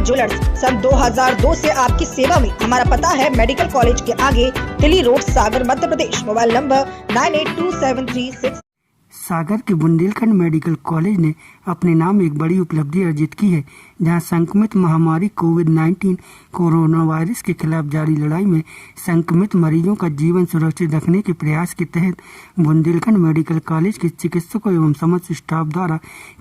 Jewellers सन 2002 से आपकी सेवा में। हमारा पता है मेडिकल कॉलेज के आगे, Tili road, Sagar, Madhya Pradesh. Mobile number 982736। Sagar के बुंदेलखंड मेडिकल कॉलेज ने अपने नाम एक बड़ी उपलब्धि अर्जित की है, जहां संक्रमित महामारी कोविड-19 कोरोना वायरस के खिलाफ जारी लड़ाई में संक्रमित मरीजों का जीवन सुरक्षित रखने के प्रयास के तहत बुंदेलखंड मेडिकल कॉलेज के चिकित्सकों एवं समस्त स्टाफ द्वारा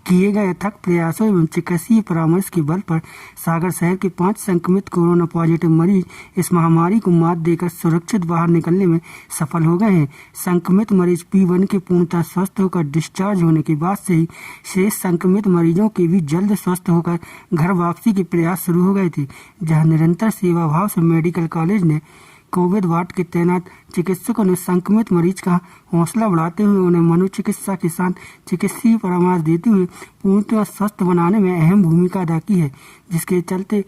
किए गए अथक प्रयासों एवं चिकित्सीय परामर्श के बल पर सागर शहर के 5 संक्रमित कोरोना पॉजिटिव मरीज इस महामारी को मात देकर सुरक्षित बाहर निकलने में सफल हो गए हैं। संक्रमित मरीज P1 के पूर्णतः स्वस्थ होकर डिस्चार्ज होने के बाद से ही शेष संक्रमित मरीजों के भी जल्द स्वस्थ होकर घर वापसी के प्रयास शुरू हो गए थे, जहां निरंतर सेवा भाव से मेडिकल कॉलेज ने कोविड वार्ड के तैनात चिकित्सकों ने संक्रमित मरीज का हौसला बढ़ाते हुए उन्हें मनोचिकित्सा के साथ चिकित्सीय परामर्श देते हुए पूर्णतः स्वस्थ बनाने में अहम भूमिका अदा की है, जिसके चलते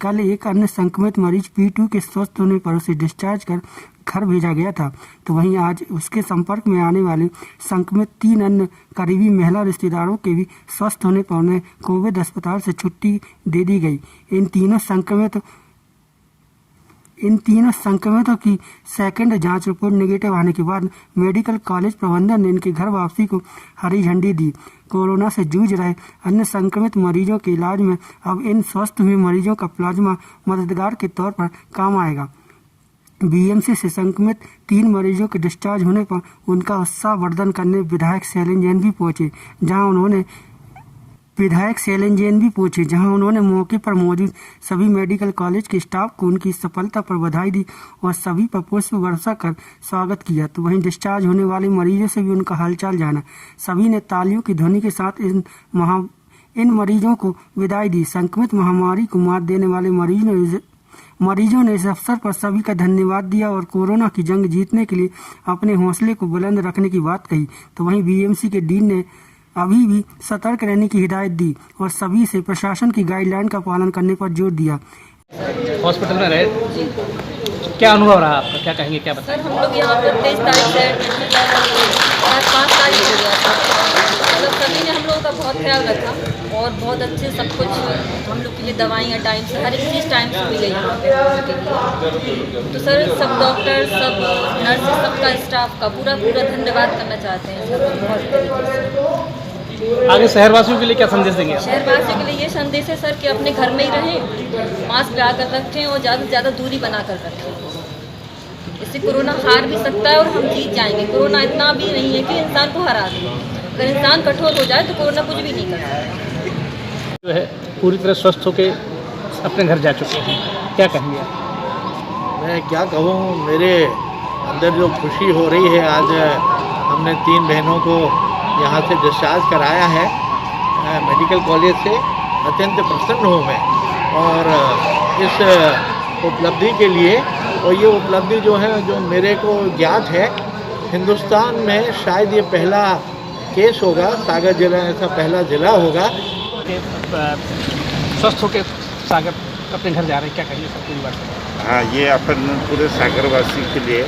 कल एक अन्य संक्रमित मरीज P2 के स्वस्थ होने पर उसे डिस्चार्ज कर घर भेजा गया था। तो वहीं आज उसके संपर्क में आने वाले संक्रमित 3 अन्य करीबी महिला रिश्तेदारों के भी स्वस्थ होने पर उन्हें कोविड अस्पताल से छुट्टी दे दी गई। इन तीनों संक्रमितों की सेकंड जांच रिपोर्ट नेगेटिव आने के बाद मेडिकल कॉलेज प्रबंधन ने इनकी घर वापसी को हरी झंडी दी। कोरोना से जूझ रहे अन्य संक्रमित मरीजों के इलाज में अब इन स्वस्थ हुए मरीजों का प्लाज्मा मददगार के तौर पर काम आएगा। बीएमसी से संक्रमित 3 मरीजों के डिस्चार्ज होने पर उनका उत्साह वर्धन करने विधायक शैलेंद्र जैन भी पहुंचे, जहां उन्होंने मौके पर मौजूद सभी मेडिकल कॉलेज के स्टाफ को उनकी सफलता पर बधाई दी और सभी पर पुष्प वर्षा कर स्वागत किया। तो वहीं डिस्चार्ज होने वाले मरीजों से भी उनका हालचाल जाना। सभी ने तालियों की ध्वनि के साथ इन मरीजों को विदाई दी। संक्रमित महामारी को मात देने वाले मरीजों ने इस अवसर पर सभी का धन्यवाद दिया और कोरोना की जंग जीतने के लिए अपने हौसले को बुलंद रखने की बात कही। तो वहीं बीएमसी के डीन ने अभी भी सतर्क रहने की हिदायत दी और सभी से प्रशासन की गाइडलाइन का पालन करने पर जोर दिया। हॉस्पिटल में रहे, क्या अनुभव रहा आपका, क्या कहेंगे, क्या बताएं? सर, हम लोग यहाँ पर 23 तारीख से 5 तारीख हो गया था। मतलब सभी ने हम लोगों का बहुत ख्याल रखा और बहुत अच्छे सब कुछ हम लोग के लिए दवाइयाँ टाइम से, हर एक चीज़ टाइम से मिली यहाँ पे। तो सर, सब डॉक्टर, सब नर्सेस, सबका स्टाफ का पूरा धन्यवाद करना चाहते हैं सर, बहुत तरीके से। आगे शहरवासियों के लिए क्या संदेश देंगे? शहरवासियों के लिए ये संदेश है सर कि अपने घर में ही रहें, मास्क लगा कर रखें और ज़्यादा से ज़्यादा दूरी बना कर रखें। इससे कोरोना हार भी सकता है और हम जीत जाएंगे। कोरोना इतना भी नहीं है कि इंसान को हरा दे। अगर इंसान कठोर हो जाए तो कोरोना कुछ भी नहीं कर सकता। जो है पूरी तरह स्वस्थ होकर अपने घर जा चुके हैं, क्या कहेंगे? मैं क्या कहूँ, मेरे अंदर जो खुशी हो रही है, आज हमने 3 बहनों को यहाँ से डिस्चार्ज कराया है मेडिकल कॉलेज से। अत्यंत प्रसन्न हूँ मैं और इस उपलब्धि के लिए। और ये उपलब्धि जो है, जो मेरे को ज्ञात है, हिंदुस्तान में शायद ये पहला केस होगा, सागर जिला ऐसा पहला ज़िला होगा। स्वस्थ होकर सागर अपने घर जा रहे हैं, क्या कहिए सब पूरी बात? हाँ, ये अपन पूरे सागरवासी के लिए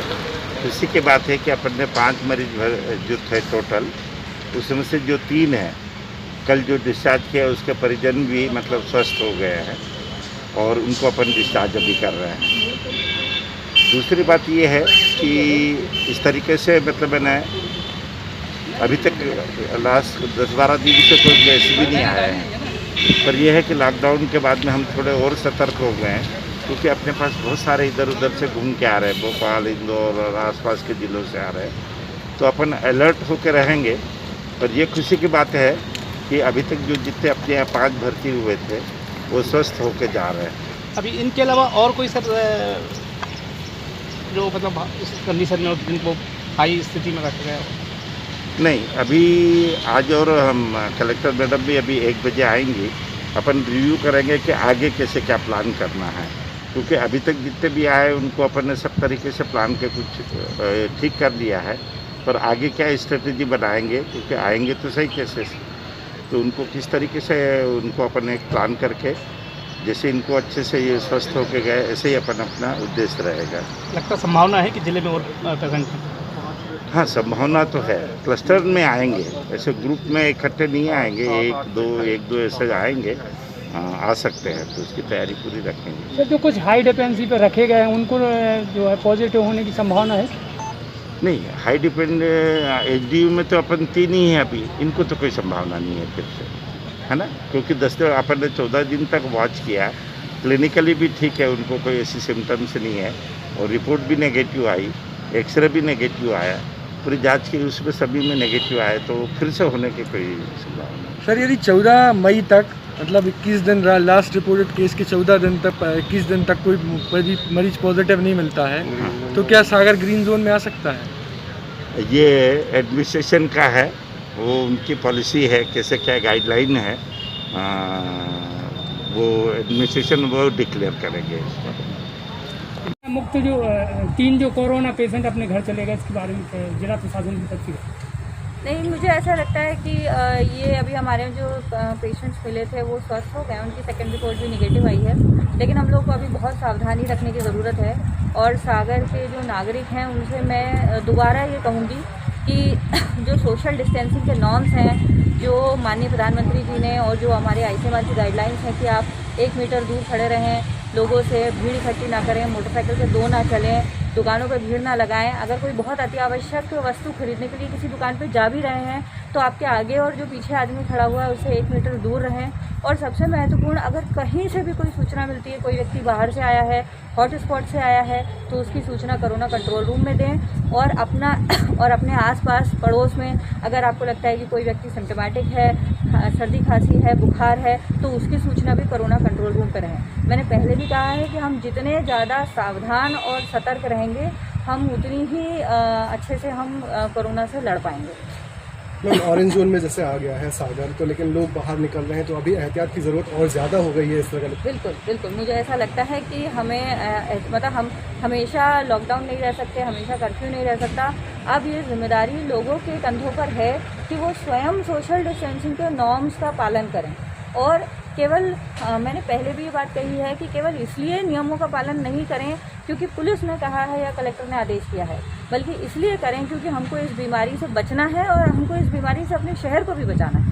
खुशी की बात है कि अपन ने 5 मरीज जो थे टोटल, उसमें से जो 3 हैं कल जो डिस्चार्ज किया उसके परिजन भी मतलब स्वस्थ हो गए हैं और उनको अपन डिस्चार्ज अभी कर रहे हैं। दूसरी बात ये है कि इस तरीके से मतलब मैंने अभी तक लास्ट 10-12 दिन से कोई केस भी नहीं आया है, पर यह है कि लॉकडाउन के बाद में हम थोड़े और सतर्क हो गए हैं, क्योंकि अपने पास बहुत सारे इधर उधर से घूम के आ रहे हैं, भोपाल, इंदौर और आसपास के ज़िलों से आ रहे हैं। तो अपन अलर्ट होकर रहेंगे। पर ये खुशी की बात है कि अभी तक जो जितने अपने यहाँ 5 भर्ती हुए थे वो स्वस्थ होकर जा रहे हैं। अभी इनके अलावा और कोई सर जो मतलब इस कंडीशन में जिनको हाई स्थिति में रख गए? नहीं, अभी आज और हम कलेक्टर मैडम भी अभी 1 बजे आएंगी। अपन रिव्यू करेंगे कि आगे कैसे क्या प्लान करना है, क्योंकि अभी तक जितने भी आए उनको अपन ने सब तरीके से प्लान के कुछ ठीक कर लिया है, पर आगे क्या स्ट्रेटजी बनाएंगे, क्योंकि आएंगे तो सही कैसे, तो उनको किस तरीके से उनको अपन एक प्लान करके जैसे इनको अच्छे से ये स्वस्थ होके गए, ऐसे ही अपन अपना उद्देश्य रहेगा। लगता संभावना है कि जिले में और पेशेंट हैं? हाँ, संभावना तो है। क्लस्टर में आएंगे, ऐसे ग्रुप में इकट्ठे नहीं आएंगे, एक दो ऐसे आएंगे, आ सकते हैं, तो उसकी तैयारी पूरी रखेंगे। सर, जो कुछ हाई डिपेंडेंसी पे रखे गए हैं उनको जो है पॉजिटिव होने की संभावना है? नहीं, हाई डिपेंड एचडीयू में तो अपन 3 ही हैं अभी, इनको तो कोई संभावना नहीं है फिर से, है ना, क्योंकि 10 दिन अपन ने 14 दिन तक वॉच किया, क्लिनिकली भी ठीक है, उनको कोई ऐसी सिम्टम्स नहीं है और रिपोर्ट भी नेगेटिव आई, एक्सरे भी नेगेटिव आया, पूरी जांच की उसमें सभी में नेगेटिव आए, तो फिर से होने की कोई संभावना नहीं। सर, यदि 14 मई तक मतलब 21 दिन लास्ट रिपोर्टेड केस के 14 दिन तक 21 दिन तक कोई मरीज पॉजिटिव नहीं मिलता है, तो क्या सागर ग्रीन जोन में आ सकता है? ये एडमिनिस्ट्रेशन का है, वो उनकी पॉलिसी है, कैसे क्या गाइडलाइन है, वो एडमिनिस्ट्रेशन वो डिक्लेयर करेंगे इस पर। मुक्त जो 3 जो कोरोना पेशेंट अपने घर चले गए, इसके बारे में जिला प्रशासन की तरफ से? नहीं, मुझे ऐसा लगता है कि ये अभी हमारे जो पेशेंट्स मिले थे वो स्वस्थ हो गए, उनकी सेकेंड रिपोर्ट भी निगेटिव आई है, लेकिन हम लोग को अभी बहुत सावधानी रखने की ज़रूरत है। और सागर के जो नागरिक हैं उनसे मैं दोबारा ये कहूँगी कि जो सोशल डिस्टेंसिंग के नॉर्म्स हैं, जो माननीय प्रधानमंत्री जी ने और जो हमारे आईसीएमआर की गाइडलाइंस हैं कि आप 1 मीटर दूर खड़े रहें, लोगों से भीड़ इकट्ठी ना करें, मोटरसाइकिल से 2 ना चलें, दुकानों पर भीड़ ना लगाएं। अगर कोई बहुत अति आवश्यक वस्तु खरीदने के लिए किसी दुकान पर जा भी रहे हैं तो आपके आगे और जो पीछे आदमी खड़ा हुआ है उससे 1 मीटर दूर रहें। और सबसे महत्वपूर्ण, अगर कहीं से भी कोई सूचना मिलती है, कोई व्यक्ति बाहर से आया है, हॉटस्पॉट से आया है, तो उसकी सूचना कोरोना कंट्रोल रूम में दें। और अपने आसपास पड़ोस में अगर आपको लगता है कि कोई व्यक्ति सिम्टोमेटिक है, सर्दी खांसी है, बुखार है, तो उसकी सूचना भी कोरोना कंट्रोल रूम पर रहें। मैंने पहले भी कहा है कि हम जितने ज़्यादा सावधान और सतर्क रहेंगे, हम उतनी ही अच्छे से हम कोरोना से लड़ पाएंगे। मैम, ऑरेंज जोन में जैसे आ गया है सागर, तो लेकिन लोग बाहर निकल रहे हैं, तो अभी एहतियात की ज़रूरत और ज़्यादा हो गई है इस तरह? बिल्कुल बिल्कुल, मुझे ऐसा लगता है कि हमें मतलब हम हमेशा लॉकडाउन नहीं रह सकते, हमेशा कर्फ्यू नहीं रह सकता। अब ये जिम्मेदारी लोगों के कंधों पर है कि वो स्वयं सोशल डिस्टेंसिंग के नॉर्म्स का पालन करें। और केवल मैंने पहले भी ये बात कही है कि केवल इसलिए नियमों का पालन नहीं करें क्योंकि पुलिस ने कहा है या कलेक्टर ने आदेश किया है, बल्कि इसलिए करें क्योंकि हमको इस बीमारी से बचना है और हमको इस बीमारी से अपने शहर को भी बचाना है।